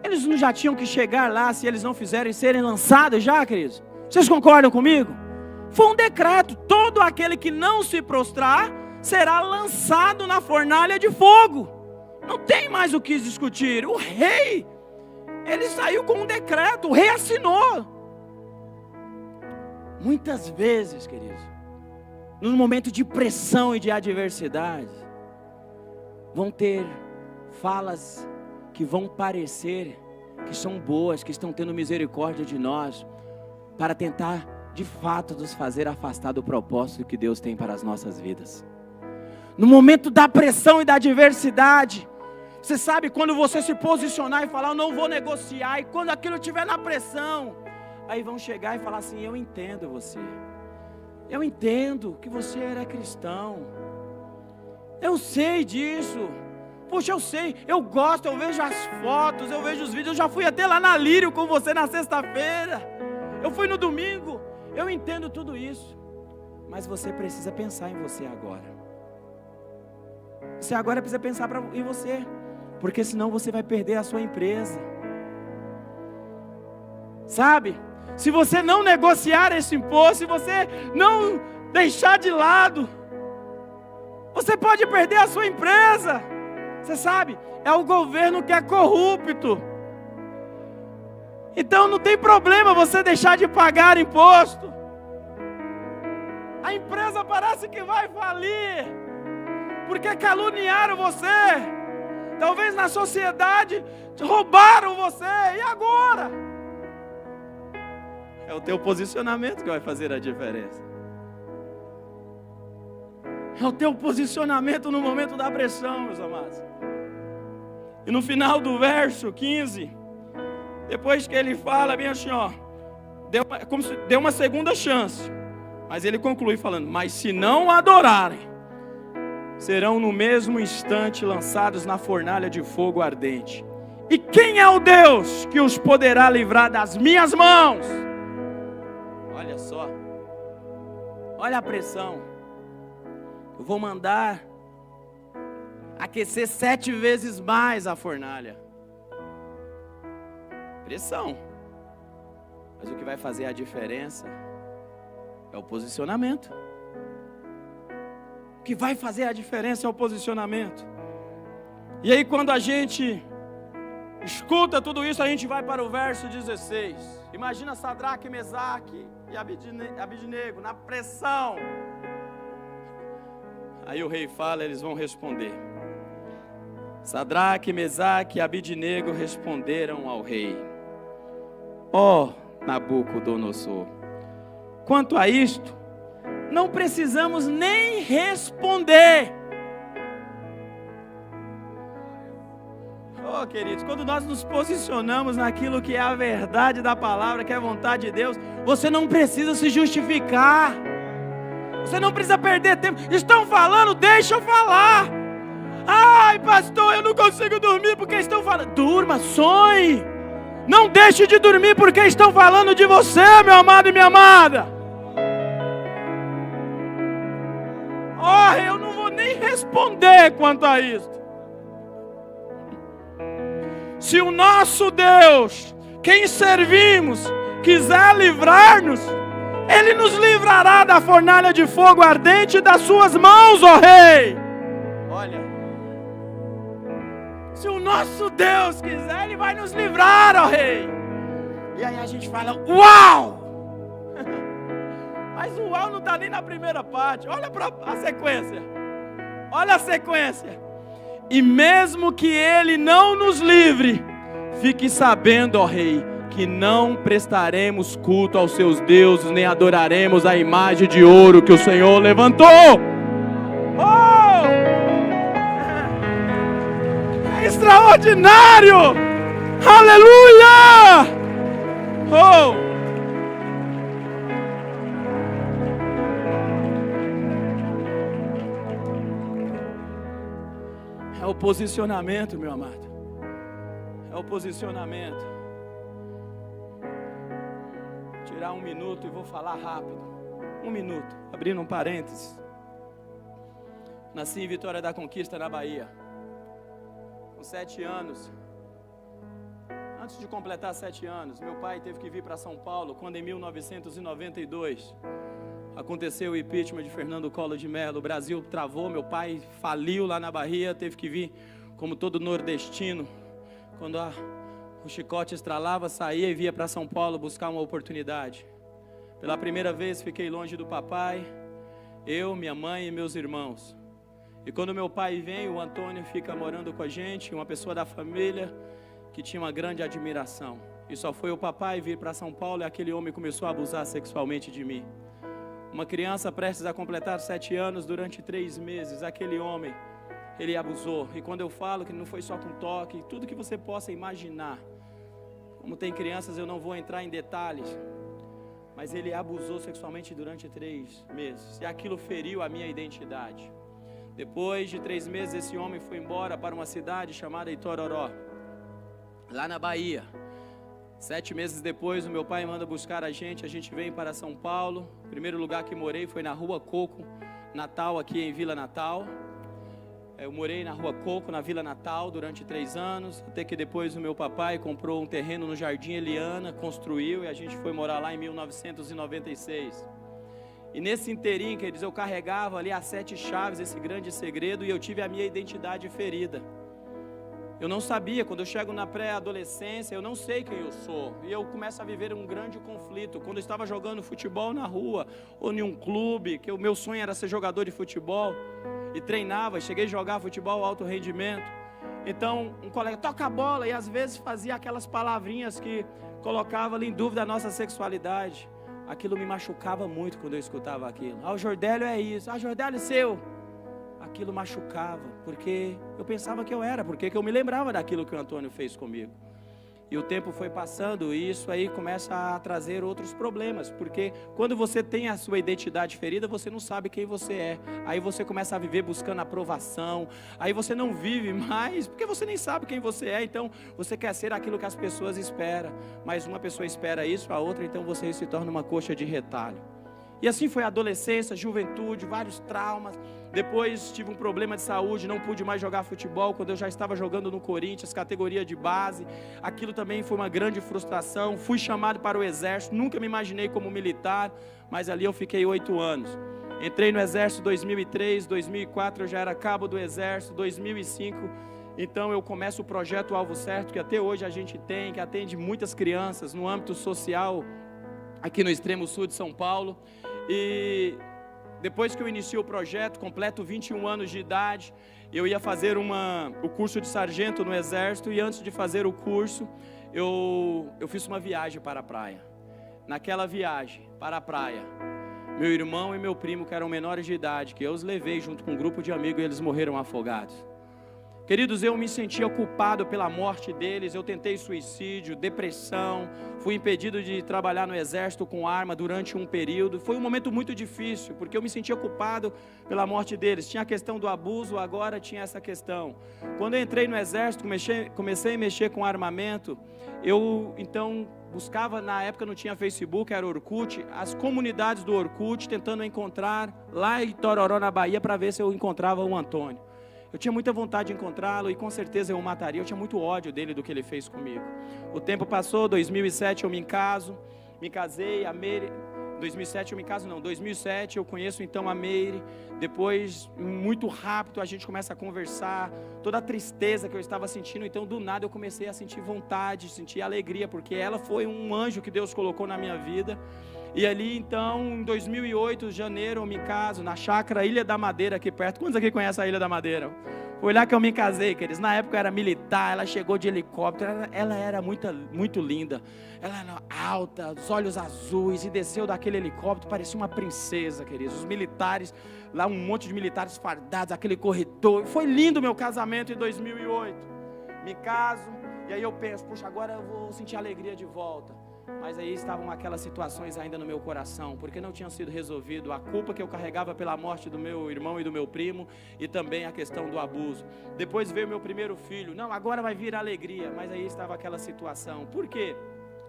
Eles não já tinham que chegar lá, se eles não fizerem, serem lançados já, queridos? Vocês concordam comigo? Foi um decreto, todo aquele que não se prostrar, será lançado na fornalha de fogo. Não tem mais o que discutir. O rei, ele saiu com um decreto, o rei assinou. Muitas vezes, queridos, no momento de pressão e de adversidade, vão ter falas que vão parecer que são boas, que estão tendo misericórdia de nós, para tentar, de fato, nos fazer afastar do propósito que Deus tem para as nossas vidas. No momento da pressão e da adversidade, você sabe, quando você se posicionar e falar, eu não vou negociar, e quando aquilo estiver na pressão, aí vão chegar e falar assim, eu entendo você, eu entendo que você era cristão, eu sei disso, poxa, eu sei, eu gosto, eu vejo as fotos, eu vejo os vídeos, eu já fui até lá na Lírio com você na sexta-feira, eu fui no domingo, Eu entendo tudo isso, mas você precisa pensar em você agora. Você agora precisa pensar em você, porque senão você vai perder a sua empresa. Sabe? Se você não negociar esse imposto, se você não deixar de lado, você pode perder a sua empresa. Você sabe, é o governo que é corrupto. Então não tem problema você deixar de pagar imposto. A empresa parece que vai falir, porque caluniaram você. Talvez na sociedade roubaram você. E agora? É o teu posicionamento que vai fazer a diferença. É o teu posicionamento no momento da pressão, meus amados. E no final do verso 15, depois que ele fala bem assim, ó, deu uma segunda chance. Mas ele conclui falando, mas se não adorarem, serão no mesmo instante lançados na fornalha de fogo ardente. E quem é o Deus que os poderá livrar das minhas mãos? Olha só, olha a pressão. Eu vou mandar aquecer 7 vezes mais a fornalha. Pressão. Mas o que vai fazer a diferença é o posicionamento. O que vai fazer a diferença é o posicionamento. E aí quando a gente escuta tudo isso, a gente vai para o verso 16. Imagina Sadraque, Mesaque e Abidnego na pressão. Aí o rei fala, eles vão responder. Sadraque, Mesaque e Abidnego responderam ao rei: ó Nabucodonosor, quanto a isto, não precisamos nem responder. Oh, queridos, quando nós nos posicionamos naquilo que é a verdade da palavra, que é a vontade de Deus, você não precisa se justificar. Você não precisa perder tempo. Estão falando, deixa eu falar. Ai, pastor, eu não consigo dormir porque estão falando. Durma, sonhe. Não deixe de dormir porque estão falando de você, meu amado e minha amada. Oh, eu não vou nem responder quanto a isso. Se o nosso Deus, quem servimos, quiser livrar-nos, Ele nos livrará da fornalha de fogo ardente das suas mãos, ó rei. Olha, se o nosso Deus quiser, Ele vai nos livrar, ó rei. E aí a gente fala, uau! Mas o uau não está nem na primeira parte. Olha para a sequência. Olha a sequência. E mesmo que Ele não nos livre, fique sabendo, ó rei, que não prestaremos culto aos seus deuses, nem adoraremos a imagem de ouro que o Senhor levantou. Oh! É extraordinário! Aleluia! Oh! É o posicionamento, meu amado. É o posicionamento. Tirar 1 minuto e vou falar rápido. 1 minuto, abrindo um parênteses. Nasci em Vitória da Conquista, na Bahia. Com 7 anos. Antes de completar 7 anos, meu pai teve que vir para São Paulo, quando em 1992 aconteceu o impeachment de Fernando Collor de Mello. O Brasil travou, meu pai faliu lá na Bahia, teve que vir como todo nordestino. Quando o chicote estralava, saía e via para São Paulo buscar uma oportunidade. Pela primeira vez fiquei longe do papai, eu, minha mãe e meus irmãos. E quando meu pai vem, o Antônio fica morando com a gente, uma pessoa da família que tinha uma grande admiração. E só foi o papai vir para São Paulo e aquele homem começou a abusar sexualmente de mim. Uma criança prestes a completar 7 anos, durante 3 meses, aquele homem, ele abusou. E quando eu falo que não foi só com toque, tudo que você possa imaginar. Como tem crianças, eu não vou entrar em detalhes. Mas ele abusou sexualmente durante 3 meses. E aquilo feriu a minha identidade. Depois de 3 meses, esse homem foi embora para uma cidade chamada Itororó, lá na Bahia. 7 meses depois, o meu pai manda buscar a gente vem para São Paulo. O primeiro lugar que morei foi na Rua Coco, Natal, aqui em Vila Natal. Eu morei na Rua Coco, na Vila Natal, durante 3 anos, até que depois o meu papai comprou um terreno no Jardim Eliana, construiu, e a gente foi morar lá em 1996. E nesse inteirinho, queridos, eu carregava ali as 7 chaves, esse grande segredo, e eu tive a minha identidade ferida. Eu não sabia, quando eu chego na pré-adolescência, eu não sei quem eu sou. E eu começo a viver um grande conflito. Quando eu estava jogando futebol na rua, ou em um clube, que o meu sonho era ser jogador de futebol, e treinava, cheguei a jogar futebol alto rendimento. Então, um colega toca a bola, e às vezes fazia aquelas palavrinhas que colocava ali em dúvida a nossa sexualidade. Aquilo me machucava muito quando eu escutava aquilo. Ah, o Jordélio é isso, ah, Jordélio é seu. Aquilo machucava, porque eu pensava que eu era, porque eu me lembrava daquilo que o Antônio fez comigo. E o tempo foi passando, e isso aí começa a trazer outros problemas, porque quando você tem a sua identidade ferida, você não sabe quem você é. Aí você começa a viver buscando aprovação, aí você não vive mais, porque você nem sabe quem você é, então você quer ser aquilo que as pessoas esperam, mas uma pessoa espera isso, a outra, então você se torna uma coxa de retalho. E assim foi a adolescência, juventude, vários traumas. Depois tive um problema de saúde, não pude mais jogar futebol quando eu já estava jogando no Corinthians, categoria de base. Aquilo também foi uma grande frustração. Fui chamado para o exército, nunca me imaginei como militar, mas ali eu fiquei 8 anos. Entrei no exército em 2003, 2004 eu já era cabo do exército, 2005... Então eu começo o projeto Alvo Certo, que até hoje a gente tem, que atende muitas crianças no âmbito social, aqui no extremo sul de São Paulo. E depois que eu inicio o projeto, completo 21 anos de idade, eu ia fazer o curso de sargento no exército, e antes de fazer o curso, eu fiz uma viagem para a praia. Naquela viagem para a praia, meu irmão e meu primo, que eram menores de idade, que eu os levei junto com um grupo de amigos, e eles morreram afogados. Queridos, eu me sentia culpado pela morte deles, eu tentei suicídio, depressão, fui impedido de trabalhar no exército com arma durante um período. Foi um momento muito difícil, porque eu me sentia culpado pela morte deles. Tinha a questão do abuso, agora tinha essa questão. Quando eu entrei no exército, comecei a mexer com armamento, eu então buscava, na época não tinha Facebook, era Orkut, as comunidades do Orkut, tentando encontrar lá em Tororó, na Bahia, para ver se eu encontrava o Antônio. Eu tinha muita vontade de encontrá-lo, e com certeza eu o mataria. Eu tinha muito ódio dele, do que ele fez comigo. O tempo passou, 2007 eu me casei, a Meire. 2007 eu me caso não, 2007 eu conheço então a Meire. Depois, muito rápido, a gente começa a conversar. Toda a tristeza que eu estava sentindo, então do nada eu comecei a sentir vontade, sentir alegria, porque ela foi um anjo que Deus colocou na minha vida. E ali então, em 2008, janeiro, eu me caso na chácara Ilha da Madeira, aqui perto. Quantos aqui conhecem a Ilha da Madeira? Foi lá que eu me casei, queridos. Na época eu era militar, ela chegou de helicóptero, ela era muito linda. Ela era alta, os olhos azuis, e desceu daquele helicóptero, parecia uma princesa, queridos. Os militares, lá um monte de militares fardados, aquele corredor. Foi lindo o meu casamento em 2008. Me caso, e aí eu penso, puxa, agora eu vou sentir alegria de volta. Mas aí estavam aquelas situações ainda no meu coração, porque não tinham sido resolvido a culpa que eu carregava pela morte do meu irmão e do meu primo, e também a questão do abuso. Depois veio meu primeiro filho, não, agora vai vir a alegria, mas aí estava aquela situação. Por quê?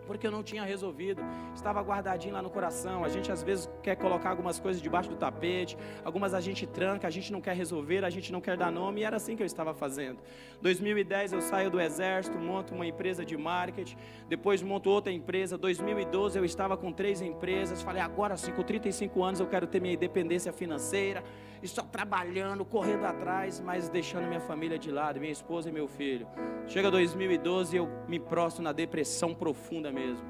Porque eu não tinha resolvido, estava guardadinho lá no coração. A gente às vezes quer colocar algumas coisas debaixo do tapete, algumas a gente tranca, a gente não quer resolver, a gente não quer dar nome, e era assim que eu estava fazendo. 2010 eu saio do exército, monto uma empresa de marketing, depois monto outra empresa. 2012 eu estava com 3 empresas, falei, agora sim, com 35 anos eu quero ter minha independência financeira, e só trabalhando, correndo atrás, mas deixando minha família de lado, minha esposa e meu filho. Chega 2012 e eu me prostro na depressão profunda mesmo.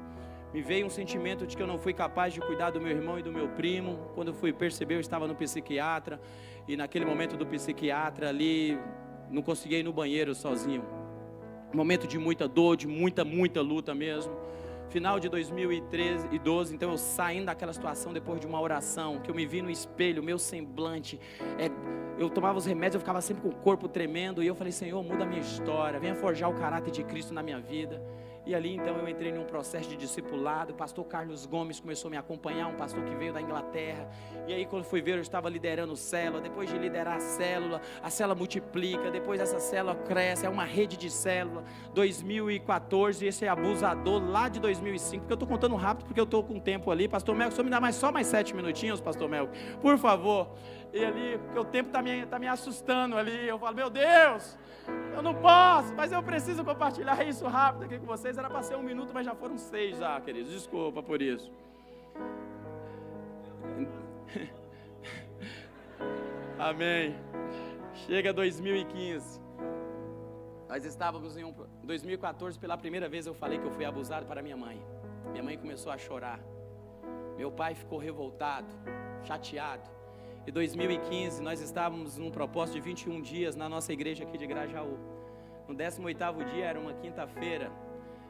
Me veio um sentimento de que eu não fui capaz de cuidar do meu irmão e do meu primo. Quando eu fui perceber, eu estava no psiquiatra, e naquele momento do psiquiatra ali, não conseguia ir no banheiro sozinho. Momento de muita dor, de muita luta mesmo. Final de 2012, então eu saindo daquela situação depois de uma oração, que eu me vi no espelho, meu semblante, eu tomava os remédios, eu ficava sempre com o corpo tremendo, e eu falei, Senhor, muda a minha história, venha forjar o caráter de Cristo na minha vida. E ali então eu entrei num processo de discipulado. O pastor Carlos Gomes começou a me acompanhar, um pastor que veio da Inglaterra. E aí quando fui ver, eu estava liderando célula. Depois de liderar a célula multiplica. Depois essa célula cresce, é uma rede de célula. 2014, esse abusador lá de 2005. Porque eu estou contando rápido, porque eu estou com tempo ali. Pastor Melco, só me dá só mais 7 minutinhos, pastor Melco, por favor. E ali, porque o tempo está me assustando ali. Eu falo, meu Deus, eu não posso, mas eu preciso compartilhar isso rápido aqui com vocês. Era para ser 1 minuto, mas já foram 6 já, queridos. Desculpa por isso. Amém. Chega 2015. Nós estávamos em 2014, pela primeira vez eu falei que eu fui abusado para minha mãe. Minha mãe começou a chorar. Meu pai ficou revoltado, chateado. Em 2015, nós estávamos num propósito de 21 dias na nossa igreja aqui de Grajaú. No 18º dia, era uma quinta-feira,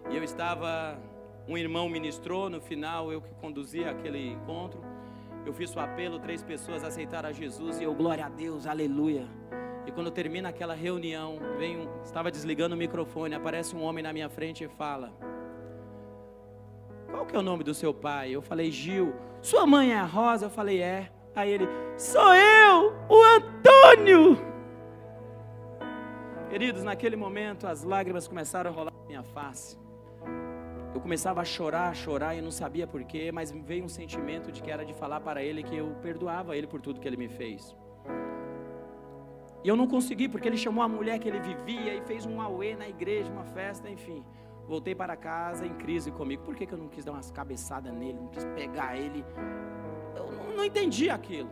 e eu estava, um irmão ministrou, no final eu que conduzia aquele encontro. Eu fiz o apelo, 3 pessoas aceitaram a Jesus, e eu, glória a Deus, aleluia. E quando termina aquela reunião, estava desligando o microfone, aparece um homem na minha frente e fala: qual que é o nome do seu pai? Eu falei, Gil. Sua mãe é a Rosa? Eu falei, é. Aí ele, sou eu, o Antônio. Queridos, naquele momento as lágrimas começaram a rolar na minha face. Eu começava a chorar, e eu não sabia porquê, mas veio um sentimento de que era de falar para ele que eu perdoava ele por tudo que ele me fez. E eu não consegui, porque ele chamou a mulher que ele vivia e fez um auê na igreja, uma festa, enfim. Voltei para casa em crise comigo. Por que eu não quis dar umas cabeçadas nele, não quis pegar ele? Eu não entendi aquilo.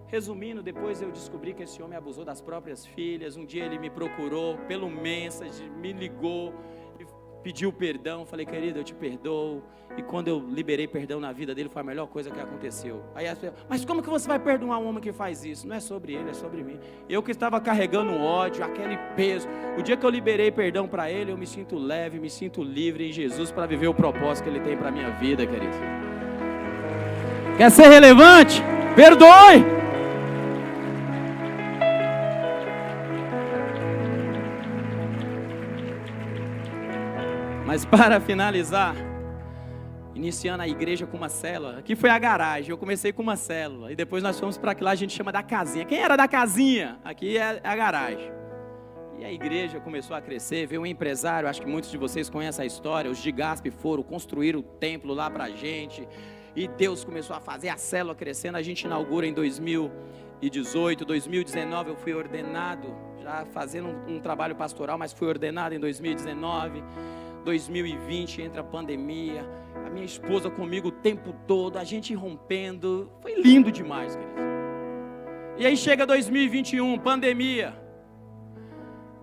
Resumindo, depois eu descobri que esse homem abusou das próprias filhas. Um dia ele me procurou pelo message, me ligou e pediu perdão. Falei, querido, eu te perdoo. E quando eu liberei perdão na vida dele, foi a melhor coisa que aconteceu. Aí as pessoas, mas como que você vai perdoar um homem que faz isso? Não é sobre ele, é sobre mim. Eu que estava carregando um ódio, aquele peso. O dia que eu liberei perdão para ele, eu me sinto leve, me sinto livre em Jesus para viver o propósito que ele tem para a minha vida, querido. Quer ser relevante? Perdoe! Mas para finalizar, iniciando a igreja com uma célula, aqui foi a garagem, eu comecei com uma célula, e depois nós fomos para que lá a gente chama da casinha. Quem era da casinha? Aqui é a garagem. E a igreja começou a crescer, veio um empresário, acho que muitos de vocês conhecem a história, os de Gaspe foram construir o templo lá para a gente, e Deus começou a fazer a célula crescendo. A gente inaugura em 2018, 2019 eu fui ordenado, já fazendo um trabalho pastoral, mas fui ordenado em 2019, 2020 entra a pandemia, a minha esposa comigo o tempo todo, a gente rompendo, foi lindo demais, queridos. E aí chega 2021, pandemia,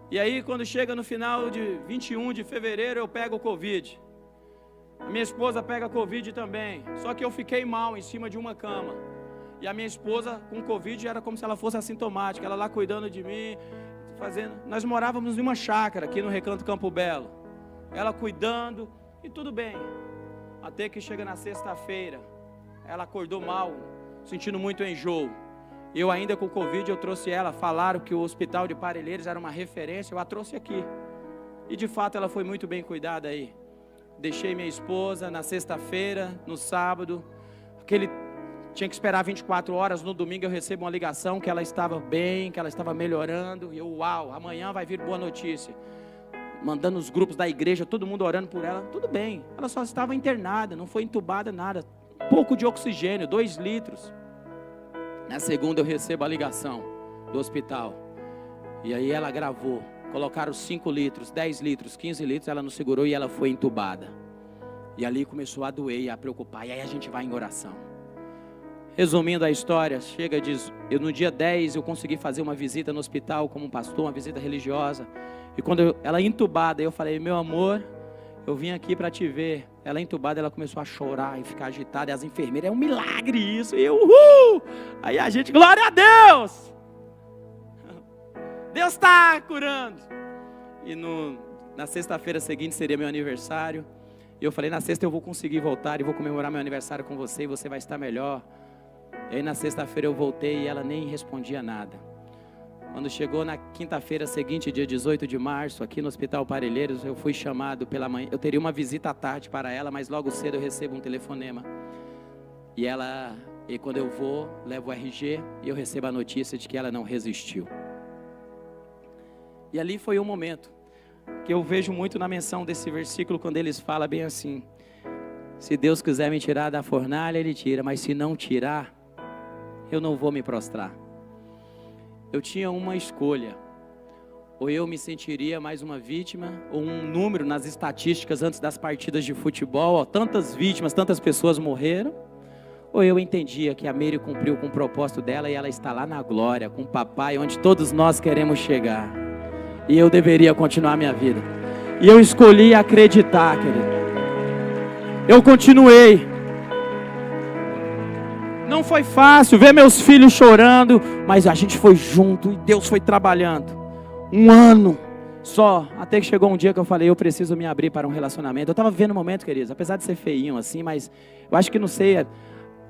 e aí quando chega no final de 21 de fevereiro eu pego o Covid, a minha esposa pega Covid também, só que eu fiquei mal em cima de uma cama, e a minha esposa com Covid era como se ela fosse assintomática, ela lá cuidando de mim, nós morávamos em uma chácara aqui no Recanto Campo Belo, ela cuidando, e tudo bem, até que chega na sexta-feira, ela acordou mal, sentindo muito enjoo, eu ainda com Covid, eu trouxe ela, falaram que o hospital de Parelheiros era uma referência, eu a trouxe aqui, e de fato ela foi muito bem cuidada aí, deixei minha esposa na sexta-feira, no sábado, tinha que esperar 24 horas, no domingo eu recebo uma ligação que ela estava bem, que ela estava melhorando, e eu, uau, amanhã vai vir boa notícia, mandando os grupos da igreja, todo mundo orando por ela, tudo bem, ela só estava internada, não foi entubada nada, pouco de oxigênio, 2 litros, na segunda eu recebo a ligação do hospital, e aí ela gravou, colocaram 5 litros, 10 litros, 15 litros, ela não segurou e ela foi entubada, e ali começou a doer e a preocupar, e aí a gente vai em oração. Resumindo a história, no dia 10 eu consegui fazer uma visita no hospital como um pastor, uma visita religiosa, e quando ela entubada, eu falei, meu amor, eu vim aqui para te ver. Ela entubada, ela começou a chorar e ficar agitada, e as enfermeiras, é um milagre isso, e eu, aí a gente, glória a Deus, Deus está curando, e na sexta-feira seguinte seria meu aniversário, e eu falei, na sexta eu vou conseguir voltar, e vou comemorar meu aniversário com você, e você vai estar melhor. E aí na sexta-feira eu voltei, e ela nem respondia nada. Quando chegou na quinta-feira seguinte, dia 18 de março, aqui no Hospital Parelheiros, eu fui chamado pela manhã. Eu teria uma visita à tarde para ela, mas logo cedo eu recebo um telefonema. E quando eu vou, levo o RG e eu recebo a notícia de que ela não resistiu. E ali foi um momento que eu vejo muito na menção desse versículo, quando eles falam bem assim: se Deus quiser me tirar da fornalha, Ele tira, mas se não tirar, eu não vou me prostrar. Eu tinha uma escolha: ou eu me sentiria mais uma vítima, ou um número nas estatísticas antes das partidas de futebol, ó, tantas vítimas, tantas pessoas morreram, ou eu entendia que a Meire cumpriu com o propósito dela e ela está lá na glória, com o papai, onde todos nós queremos chegar, e eu deveria continuar minha vida. E eu escolhi acreditar, querido. Eu continuei. Não foi fácil ver meus filhos chorando, mas a gente foi junto e Deus foi trabalhando. Um ano só, até que chegou um dia que eu falei: eu preciso me abrir para um relacionamento. Eu estava vivendo um momento, queridos, apesar de ser feinho assim, mas eu acho que não sei,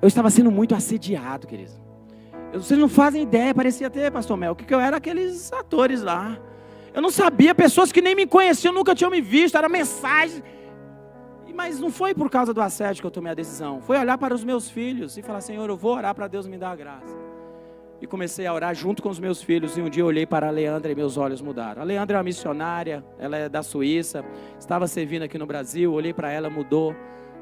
eu estava sendo muito assediado, queridos. Vocês não fazem ideia, parecia ter, pastor Mel, que eu era aqueles atores lá. Eu não sabia, pessoas que nem me conheciam, nunca tinham me visto, era mensagem. Mas não foi por causa do assédio que eu tomei a decisão. Foi olhar para os meus filhos e falar: Senhor, eu vou orar para Deus me dar a graça. E comecei a orar junto com os meus filhos. E um dia eu olhei para a Leandra e meus olhos mudaram. A Leandra é uma missionária, ela é da Suíça, estava servindo aqui no Brasil. Olhei para ela, mudou.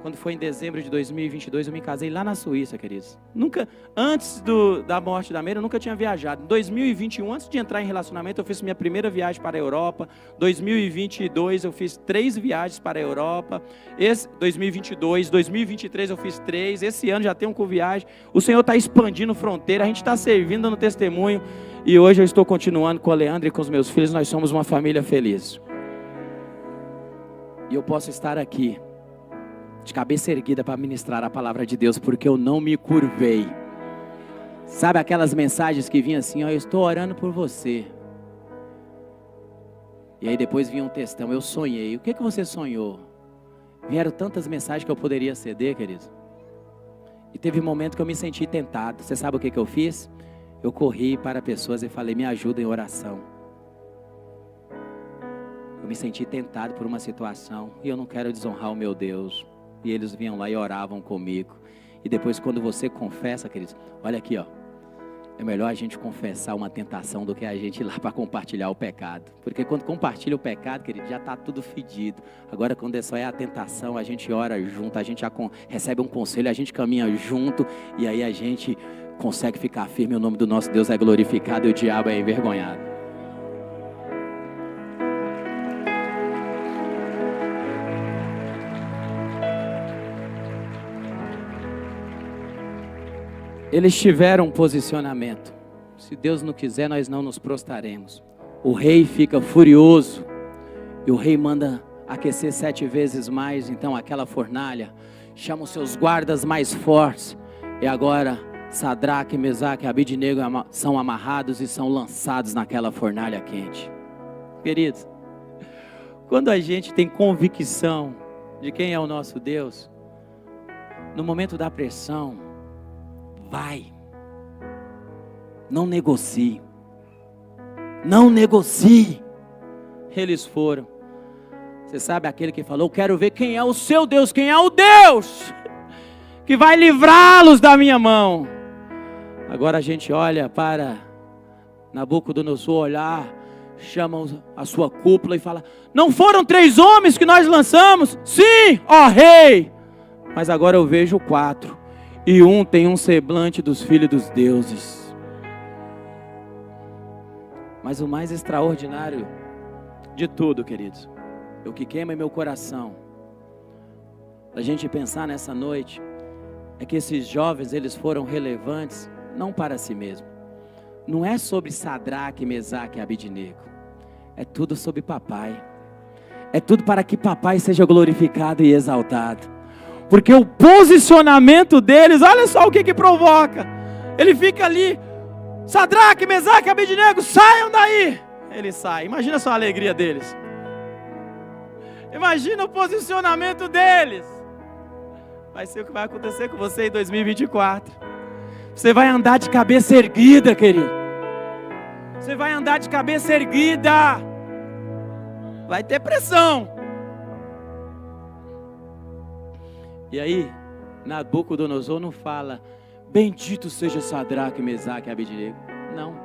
Quando foi em dezembro de 2022, eu me casei lá na Suíça, queridos. Nunca, antes da morte da Meire, eu nunca tinha viajado. Em 2021, antes de entrar em relacionamento, eu fiz minha primeira viagem para a Europa. 2022, eu fiz 3 viagens para a Europa. 2023, eu fiz 3. Esse ano já tenho com viagem. O Senhor está expandindo fronteira, a gente está servindo no testemunho. E hoje eu estou continuando com a Leandra e com os meus filhos. Nós somos uma família feliz. E eu posso estar aqui de cabeça erguida para ministrar a palavra de Deus, porque eu não me curvei. Sabe aquelas mensagens que vinham assim: ó, eu estou orando por você. E aí depois vinha um textão: eu sonhei. O que você sonhou? Vieram tantas mensagens que eu poderia ceder, querido. E teve um momento que eu me senti tentado. Você sabe o que eu fiz? Eu corri para pessoas e falei: me ajuda em oração. Eu me senti tentado por uma situação e eu não quero desonrar o meu Deus. E eles vinham lá e oravam comigo. E depois, quando você confessa, queridos, olha aqui, ó, é melhor a gente confessar uma tentação do que a gente ir lá para compartilhar o pecado. Porque quando compartilha o pecado, querido, já está tudo fedido. Agora, quando só é a tentação, a gente ora junto, a gente já recebe um conselho, a gente caminha junto, e aí a gente consegue ficar firme. O nome do nosso Deus é glorificado e o diabo é envergonhado. Eles tiveram um posicionamento. Se Deus não quiser, nós não nos prostraremos. O rei fica furioso. E o rei manda aquecer 7 vezes mais. Então aquela fornalha chama os seus guardas mais fortes. E agora Sadraque, Mesaque e Abidnego são amarrados e são lançados naquela fornalha quente. Queridos, quando a gente tem convicção de quem é o nosso Deus, no momento da pressão, vai, não negocie, não negocie. Eles foram. Você sabe aquele que falou: quero ver quem é o seu Deus, quem é o Deus que vai livrá-los da minha mão. Agora a gente olha para Nabucodonosor, olhar, chama a sua cúpula e fala: não foram 3 homens que nós lançamos? Sim, ó rei, mas agora eu vejo 4. E um tem um semblante dos filhos dos deuses. Mas o mais extraordinário de tudo, queridos, o que queima em meu coração, para a gente pensar nessa noite, é que esses jovens, eles foram relevantes, não para si mesmo. Não é sobre Sadraque, Mesaque e Abidnego. É tudo sobre papai. É tudo para que papai seja glorificado e exaltado. Porque o posicionamento deles, olha só o que provoca. Ele fica ali: Sadraque, Mesaque, Abidnego, saiam daí. Ele sai. Imagina só a alegria deles. Imagina o posicionamento deles. Vai ser o que vai acontecer com você em 2024. Você vai andar de cabeça erguida, querido. Você vai andar de cabeça erguida. Vai ter pressão. E aí, Nabucodonosor não fala: bendito seja Sadraque, Mesaque e Abednego. Não,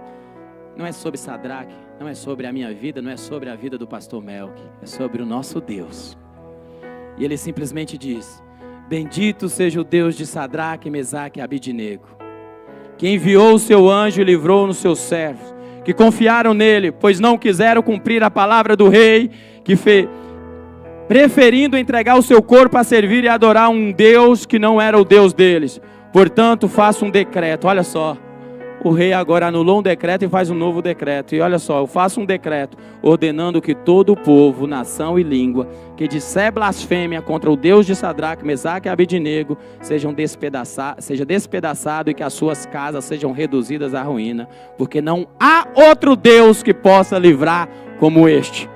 não é sobre Sadraque, não é sobre a minha vida, não é sobre a vida do pastor Melk, é sobre o nosso Deus. E ele simplesmente diz: bendito seja o Deus de Sadraque, Mesaque e Abednego, que enviou o seu anjo e livrou nos seus servos, que confiaram nele, pois não quiseram cumprir a palavra do rei, preferindo entregar o seu corpo a servir e adorar um Deus que não era o Deus deles. Portanto, faço um decreto. Olha só, o rei agora anulou um decreto e faz um novo decreto. E olha só, eu faço um decreto ordenando que todo o povo, nação e língua que disser blasfêmia contra o Deus de Sadraque, Mesaque e Abednego seja despedaçado e que as suas casas sejam reduzidas à ruína, porque não há outro Deus que possa livrar como este.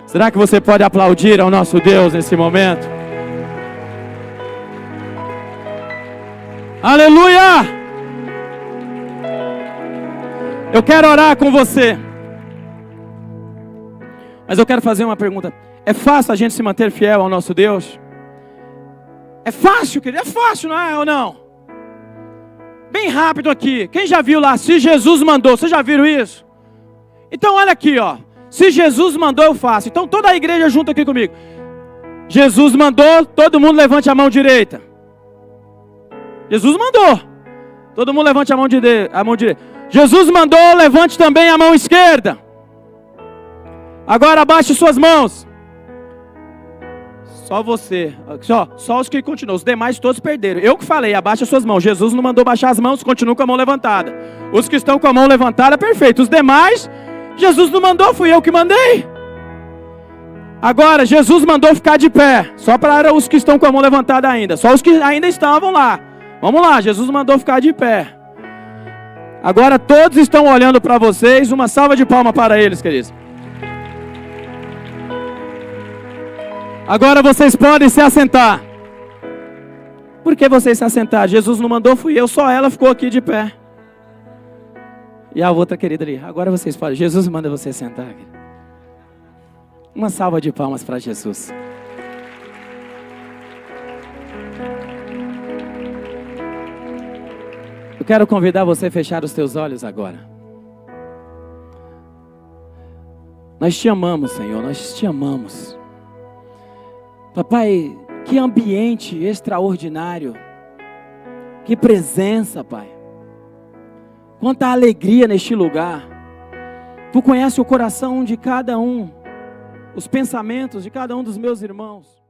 Será que você pode aplaudir ao nosso Deus nesse momento? Aleluia! Eu quero orar com você. Mas eu quero fazer uma pergunta. É fácil a gente se manter fiel ao nosso Deus? É fácil, querido? É fácil, não é ou não? Bem rápido aqui. Quem já viu lá? Se Jesus mandou. Vocês já viram isso? Então olha aqui, ó. Se Jesus mandou, eu faço. Então toda a igreja junto aqui comigo. Jesus mandou, todo mundo levante a mão direita. Jesus mandou. Todo mundo levante a mão direita. Jesus mandou, levante também a mão esquerda. Agora abaixe suas mãos. Só você. Só os que continuam. Os demais todos perderam. Eu que falei, abaixe suas mãos. Jesus não mandou baixar as mãos, continua com a mão levantada. Os que estão com a mão levantada, perfeito. Os demais, Jesus não mandou, fui eu que mandei. Agora, Jesus mandou ficar de pé. Só para os que estão com a mão levantada ainda. Só os que ainda estavam lá. Vamos lá, Jesus mandou ficar de pé. Agora todos estão olhando para vocês. Uma salva de palmas para eles, queridos. Agora vocês podem se assentar. Por que vocês se assentaram? Jesus não mandou, fui eu. Só ela ficou aqui de pé. E a outra querida ali. Agora vocês podem. Jesus manda você sentar. Uma salva de palmas para Jesus. Eu quero convidar você a fechar os teus olhos agora. Nós te amamos, Senhor, nós te amamos. Papai, que ambiente extraordinário. Que presença, Pai. Quanta alegria neste lugar. Tu conheces o coração de cada um, os pensamentos de cada um dos meus irmãos.